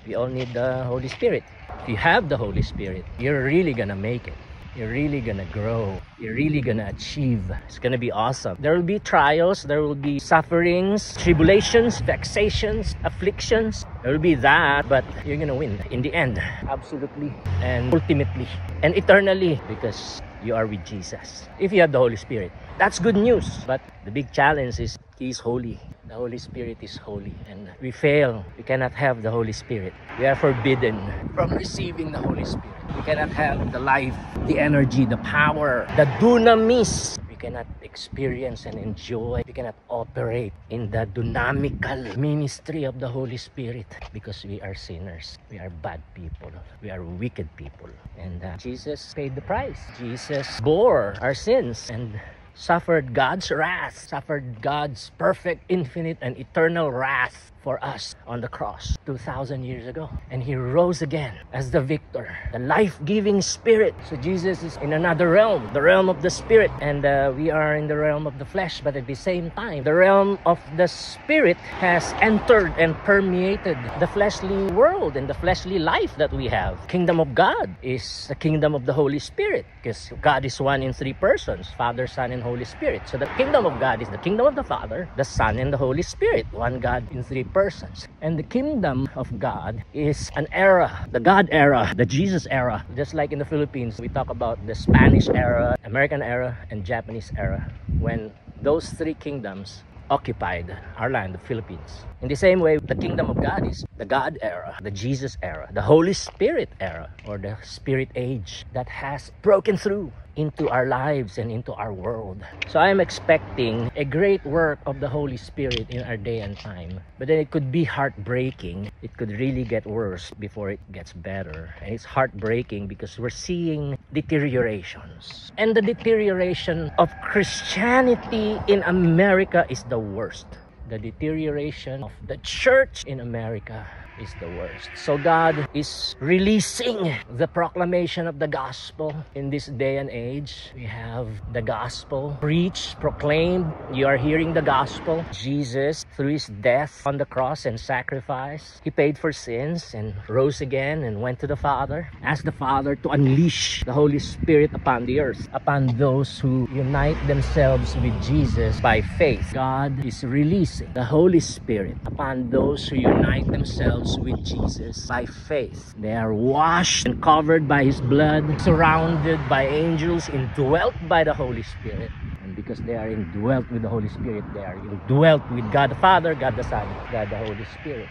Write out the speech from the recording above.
We all need the Holy Spirit. If you have the Holy Spirit, you're really gonna make it. You're really gonna grow. You're really gonna achieve. It's gonna be awesome. There will be trials. There will be sufferings, tribulations, vexations, afflictions. There will be that, but you're gonna win in the end. Absolutely. And ultimately. And eternally. Because you are with Jesus. If you have the Holy Spirit. That's good news. But the big challenge is He's holy. The Holy Spirit is holy. And we fail. We cannot have the Holy Spirit. We are forbidden from receiving the Holy Spirit. We cannot have the life, the energy, the power, the dunamis. We cannot experience and enjoy. We cannot operate in the dynamical ministry of the Holy Spirit because we are sinners. We are bad people. We are wicked people. And Jesus paid the price. Jesus bore our sins and suffered God's wrath, suffered God's perfect, infinite, and eternal wrath for us on the cross 2,000 years ago. And He rose again as the victor, the life-giving Spirit. So Jesus is in another realm, the realm of the Spirit. And we are in the realm of the flesh, but at the same time, the realm of the Spirit has entered and permeated the fleshly world and the fleshly life that we have. Kingdom of God is the kingdom of the Holy Spirit, because God is one in three persons, Father, Son, and Holy Spirit. So the kingdom of God is the kingdom of the Father, the Son, and the Holy Spirit. One God in three persons. And the kingdom of God is an era, the God era, the Jesus era. Just like in the Philippines, we talk about the Spanish era, American era, and Japanese era, when those three kingdoms occupied our land, the Philippines. In the same way, the kingdom of God is the God era, the Jesus era, the Holy Spirit era, or the Spirit age that has broken through into our lives and into our world. So I am expecting a great work of the Holy Spirit in our day and time. But then it could be heartbreaking. It could really get worse before it gets better. And it's heartbreaking because we're seeing deteriorations. And the deterioration of Christianity in America is the worst. The deterioration of the church in America is the worst. So God is releasing the proclamation of the gospel in this day and age. We have the gospel preached, proclaimed. You are hearing the gospel. Jesus, through His death on the cross and sacrifice, He paid for sins and rose again and went to the Father. Asked the Father to unleash the Holy Spirit upon the earth, upon those who unite themselves with Jesus by faith. God is releasing the Holy Spirit upon those who unite themselves with Jesus by faith. They are washed and covered by His blood, surrounded by angels, indwelt by the Holy Spirit. And because they are indwelt with the Holy Spirit, they are indwelt with God the Father, God the Son, God the Holy Spirit.